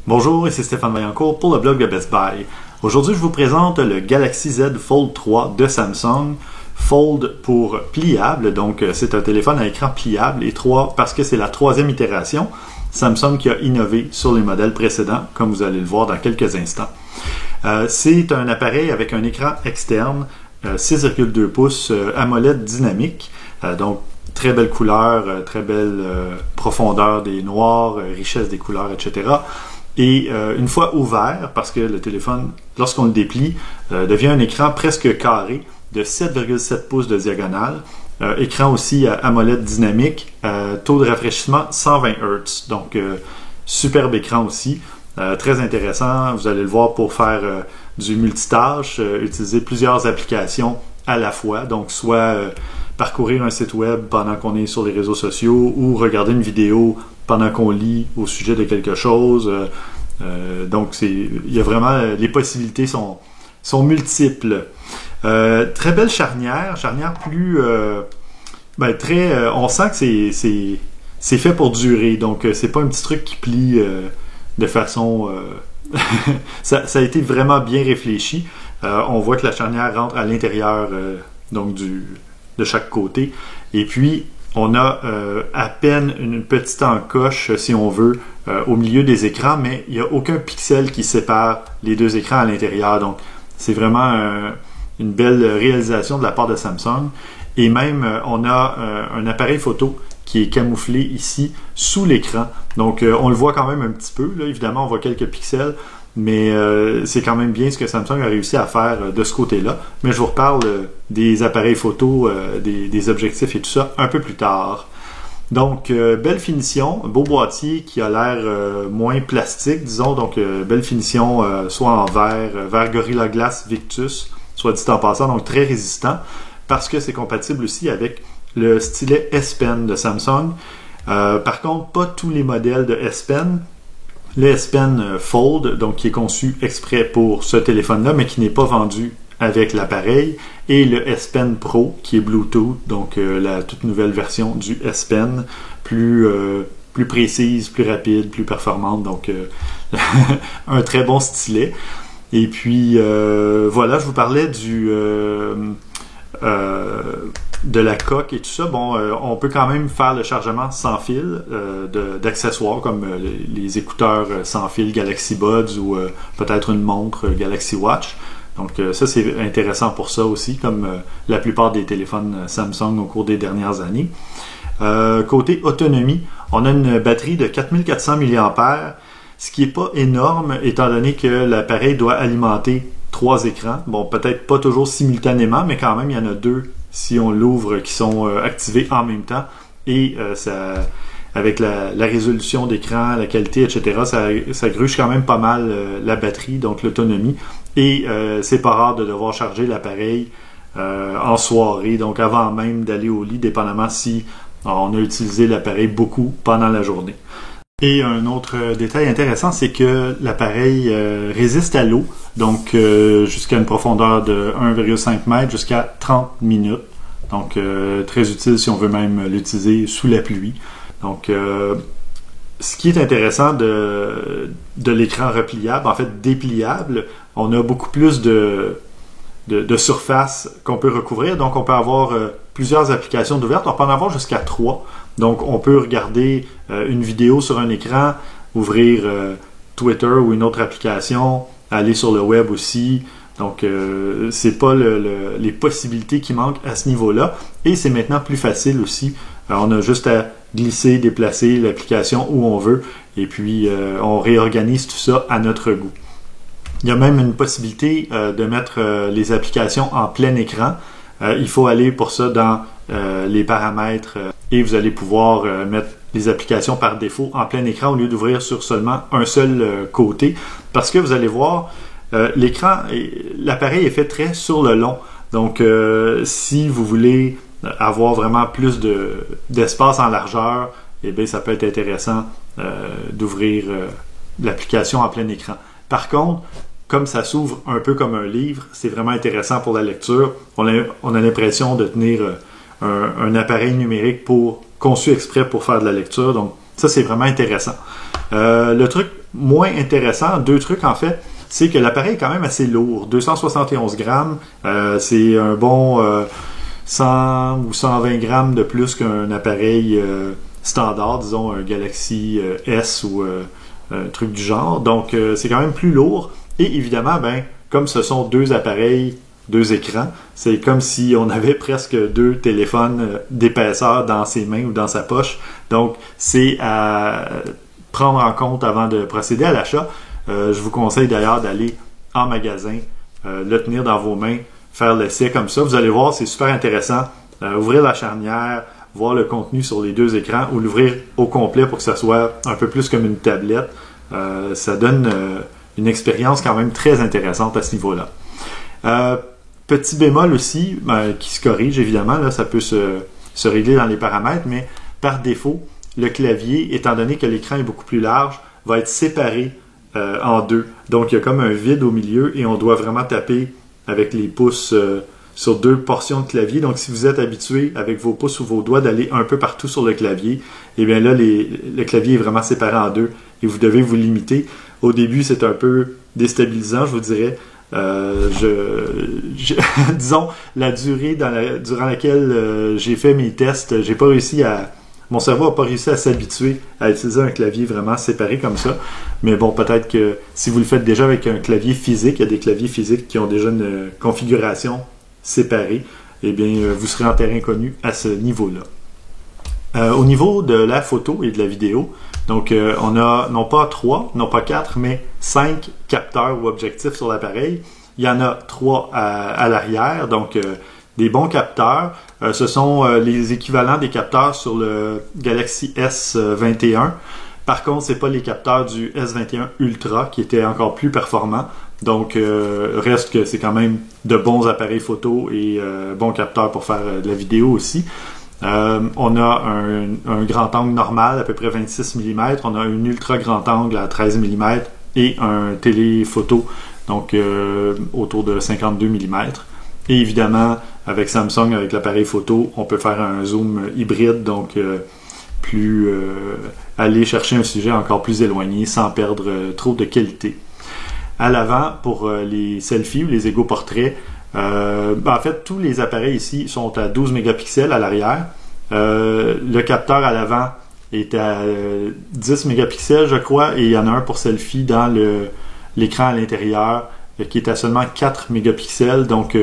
Bonjour, ici Stéphane Vaillancourt pour le blog de Best Buy. Aujourd'hui, je vous présente le Galaxy Z Fold 3 de Samsung. Fold pour pliable, donc c'est un téléphone à écran pliable, et 3 parce que c'est la troisième itération. Samsung qui a innové sur les modèles précédents, comme vous allez le voir dans quelques instants. C'est un appareil avec un écran externe, 6,2 pouces AMOLED dynamique, donc très belle couleur, très belle profondeur des noirs, richesse des couleurs, etc. Et une fois ouvert, parce que le téléphone, lorsqu'on le déplie, devient un écran presque carré de 7,7 pouces de diagonale. Écran aussi AMOLED dynamique, taux de rafraîchissement 120 Hz. Donc, superbe écran aussi. Très intéressant. Vous allez le voir pour faire du multitâche, utiliser plusieurs applications à la fois. Donc, soit parcourir un site web pendant qu'on est sur les réseaux sociaux ou regarder une vidéo pendant qu'on lit au sujet de quelque chose. Donc, il y a vraiment, les possibilités sont multiples. Très belle charnière plus... on sent que c'est fait pour durer, donc c'est pas un petit truc qui plie de façon... ça a été vraiment bien réfléchi. On voit que la charnière rentre à l'intérieur de chaque côté. Et puis, on a à peine une petite encoche, si on veut, au milieu des écrans, mais il n'y a aucun pixel qui sépare les deux écrans à l'intérieur. Donc, c'est vraiment une belle réalisation de la part de Samsung. Et même, on a un appareil photo qui est camouflé ici sous l'écran. Donc, on le voit quand même un petit peu. Là, évidemment, on voit quelques pixels, mais c'est quand même bien ce que Samsung a réussi à faire de ce côté-là. Mais je vous reparle des appareils photo, des objectifs et tout ça un peu plus tard. Donc, belle finition, beau boîtier qui a l'air moins plastique, disons. Donc, belle finition, soit en verre Gorilla Glass Victus, soit dit en passant, donc très résistant, parce que c'est compatible aussi avec le stylet S Pen de Samsung. Par contre, pas tous les modèles de S Pen. Le S Pen Fold, donc qui est conçu exprès pour ce téléphone-là, mais qui n'est pas vendu avec l'appareil, et le S Pen Pro qui est Bluetooth, donc la toute nouvelle version du S Pen, plus précise, plus rapide, plus performante, donc un très bon stylet. Et puis voilà, je vous parlais de la coque et tout ça. Bon, on peut quand même faire le chargement sans fil d'accessoires comme les écouteurs sans fil Galaxy Buds ou peut-être une montre Galaxy Watch. Donc ça, c'est intéressant pour ça aussi, comme la plupart des téléphones Samsung au cours des dernières années. Côté autonomie, on a une batterie de 4400 mAh, ce qui n'est pas énorme étant donné que l'appareil doit alimenter 3 écrans. Bon, peut-être pas toujours simultanément, mais quand même, il y en a 2 si on l'ouvre qui sont activés en même temps. Et avec la résolution d'écran, la qualité, etc., ça gruge quand même pas mal la batterie, donc l'autonomie. Et c'est pas rare de devoir charger l'appareil en soirée, donc avant même d'aller au lit, dépendamment si on a utilisé l'appareil beaucoup pendant la journée. Et un autre détail intéressant, c'est que l'appareil résiste à l'eau, donc jusqu'à une profondeur de 1,5 m jusqu'à 30 minutes. Donc très utile si on veut même l'utiliser sous la pluie. Donc ce qui est intéressant de l'écran repliable, en fait dépliable, on a beaucoup plus de surface qu'on peut recouvrir. Donc on peut avoir plusieurs applications d'ouverture. On peut en avoir jusqu'à 3. Donc, on peut regarder une vidéo sur un écran, ouvrir Twitter ou une autre application, aller sur le web aussi. Donc, c'est pas les possibilités qui manquent à ce niveau-là. Et c'est maintenant plus facile aussi. On a juste à glisser, déplacer l'application où on veut. Et puis, on réorganise tout ça à notre goût. Il y a même une possibilité de mettre les applications en plein écran. Il faut aller pour ça dans les paramètres et vous allez pouvoir mettre les applications par défaut en plein écran au lieu d'ouvrir sur seulement un seul côté, parce que vous allez voir l'appareil est fait très sur le long. Donc si vous voulez avoir vraiment plus d'espace en largeur, eh bien ça peut être intéressant d'ouvrir l'application en plein écran. Par contre, comme ça s'ouvre un peu comme un livre, c'est vraiment intéressant pour la lecture. On a l'impression de tenir un appareil numérique pour conçus exprès pour faire de la lecture. Donc ça, c'est vraiment intéressant. Le truc moins intéressant, deux trucs en fait, c'est que l'appareil est quand même assez lourd. 271 grammes, c'est un bon 100 ou 120 grammes de plus qu'un appareil standard, disons un Galaxy S ou un truc du genre. Donc c'est quand même plus lourd. Et évidemment, ben, comme ce sont deux appareils, deux écrans, c'est comme si on avait presque deux téléphones d'épaisseur dans ses mains ou dans sa poche. Donc c'est à prendre en compte avant de procéder à l'achat. Je vous conseille d'ailleurs d'aller en magasin, le tenir dans vos mains, faire l'essai comme ça. Vous allez voir, c'est super intéressant. Ouvrir la charnière, voir le contenu sur les deux écrans ou l'ouvrir au complet pour que ça soit un peu plus comme une tablette. Ça donne une expérience quand même très intéressante à ce niveau-là. Petit bémol aussi, qui se corrige évidemment, là, ça peut se régler dans les paramètres, mais par défaut, le clavier, étant donné que l'écran est beaucoup plus large, va être séparé en deux. Donc il y a comme un vide au milieu et on doit vraiment taper avec les pouces sur deux portions de clavier. Donc si vous êtes habitué avec vos pouces ou vos doigts d'aller un peu partout sur le clavier, et bien là le clavier est vraiment séparé en deux et vous devez vous limiter. Au début c'est un peu déstabilisant, je vous dirais. Disons la durée durant laquelle j'ai fait mes tests, j'ai pas réussi à... Mon cerveau n'a pas réussi à s'habituer à utiliser un clavier vraiment séparé comme ça. Mais bon, peut-être que si vous le faites déjà avec un clavier physique, il y a des claviers physiques qui ont déjà une configuration séparée, eh bien, vous serez en terrain connu à ce niveau-là. Au niveau de la photo et de la vidéo, donc on a non pas 3, non pas 4, mais 5 capteurs ou objectifs sur l'appareil. Il y en a 3 à l'arrière, donc des bons capteurs. Ce sont les équivalents des capteurs sur le Galaxy S21. Par contre, ce n'est pas les capteurs du S21 Ultra qui étaient encore plus performants. Donc, reste que c'est quand même de bons appareils photo et bons capteurs pour faire de la vidéo aussi. On a un grand angle normal, à peu près 26 mm. On a un ultra grand angle à 13 mm et un téléphoto, donc autour de 52 mm. Et évidemment, avec Samsung, avec l'appareil photo, on peut faire un zoom hybride, donc aller chercher un sujet encore plus éloigné sans perdre trop de qualité. À l'avant, pour les selfies ou les égo-portraits, en fait, tous les appareils ici sont à 12 mégapixels à l'arrière. Le capteur à l'avant est à 10 mégapixels, je crois, et il y en a un pour selfie dans l'écran à l'intérieur qui est à seulement 4 mégapixels, donc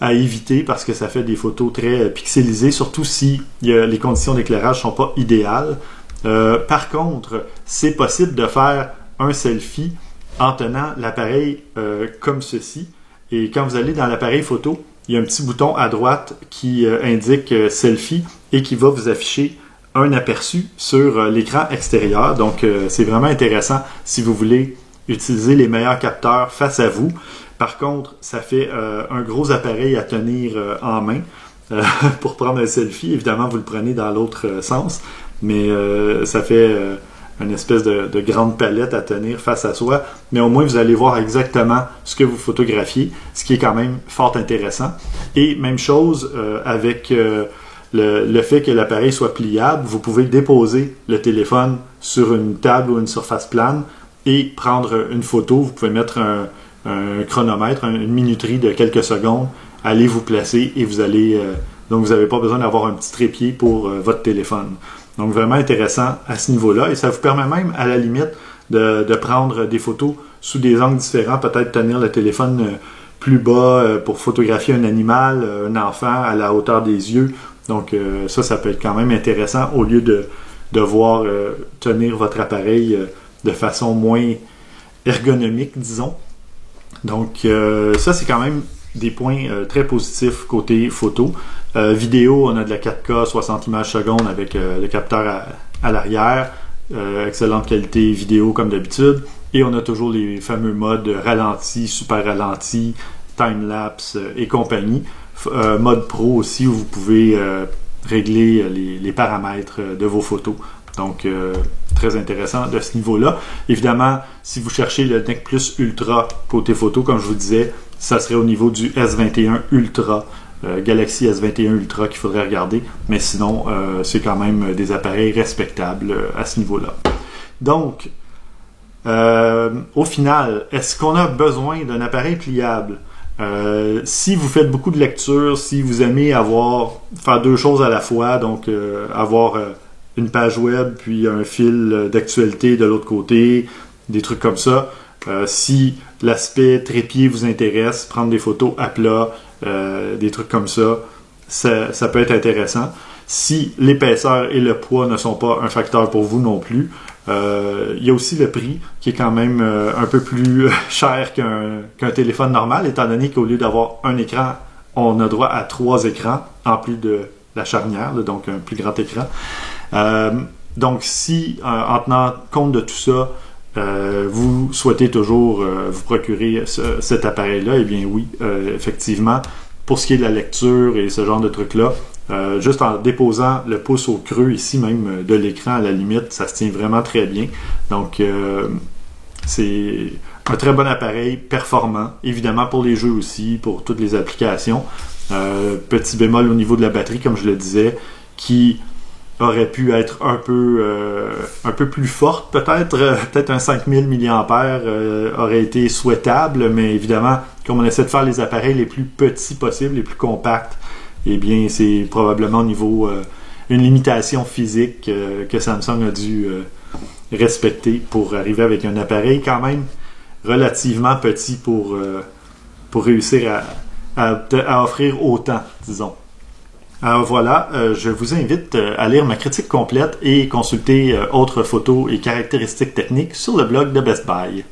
à éviter parce que ça fait des photos très pixelisées, surtout si les conditions d'éclairage ne sont pas idéales. Par contre, c'est possible de faire un selfie en tenant l'appareil comme ceci. Et quand vous allez dans l'appareil photo, il y a un petit bouton à droite qui indique selfie et qui va vous afficher un aperçu sur l'écran extérieur. Donc, c'est vraiment intéressant si vous voulez utiliser les meilleurs capteurs face à vous. Par contre, ça fait un gros appareil à tenir en main pour prendre un selfie. Évidemment, vous le prenez dans l'autre sens, mais ça fait une espèce de grande palette à tenir face à soi. Mais au moins, vous allez voir exactement ce que vous photographiez, ce qui est quand même fort intéressant. Et même chose avec le fait que l'appareil soit pliable, vous pouvez déposer le téléphone sur une table ou une surface plane et prendre une photo. Vous pouvez mettre un chronomètre, une minuterie de quelques secondes, allez vous placer et vous allez... donc vous n'avez pas besoin d'avoir un petit trépied pour votre téléphone. Donc vraiment intéressant à ce niveau-là et ça vous permet même à la limite de prendre des photos sous des angles différents, peut-être tenir le téléphone plus bas pour photographier un animal, un enfant à la hauteur des yeux. Donc ça peut être quand même intéressant au lieu de devoir tenir votre appareil de façon moins ergonomique, disons. Donc ça c'est quand même des points très positifs côté photo. Vidéo, on a de la 4K 60 images secondes avec le capteur à l'arrière, excellente qualité vidéo comme d'habitude, et on a toujours les fameux modes ralenti, super ralenti, time-lapse et compagnie. Mode pro aussi où vous pouvez régler les paramètres de vos photos. Donc, très intéressant de ce niveau-là. Évidemment, si vous cherchez le NEC Plus Ultra côté photo, comme je vous disais, ça serait au niveau du S21 Ultra Galaxy S21 Ultra qu'il faudrait regarder, mais sinon, c'est quand même des appareils respectables à ce niveau-là. Donc, au final, est-ce qu'on a besoin d'un appareil pliable? Si vous faites beaucoup de lecture, si vous aimez faire deux choses à la fois, donc avoir une page web puis un fil d'actualité de l'autre côté, des trucs comme ça, si l'aspect trépied vous intéresse, prendre des photos à plat, des trucs comme ça, ça peut être intéressant. Si l'épaisseur et le poids ne sont pas un facteur pour vous non plus, il y a aussi le prix qui est quand même un peu plus cher qu'un téléphone normal, étant donné qu'au lieu d'avoir un écran, on a droit à 3 écrans, en plus de la charnière, donc un plus grand écran. Donc si, en tenant compte de tout ça, vous souhaitez toujours vous procurer cet appareil-là, eh bien oui, effectivement, pour ce qui est de la lecture et ce genre de trucs-là, juste en déposant le pouce au creux ici même de l'écran, à la limite, ça se tient vraiment très bien. Donc, c'est un très bon appareil, performant, évidemment pour les jeux aussi, pour toutes les applications. Petit bémol au niveau de la batterie, comme je le disais, qui aurait pu être un peu plus forte, peut-être un 5000 mAh aurait été souhaitable, mais évidemment, comme on essaie de faire les appareils les plus petits possibles, les plus compacts, eh bien, c'est probablement au niveau une limitation physique que Samsung a dû respecter pour arriver avec un appareil quand même relativement petit pour réussir à offrir autant, disons. Alors voilà, je vous invite à lire ma critique complète et consulter autres photos et caractéristiques techniques sur le blog de Best Buy.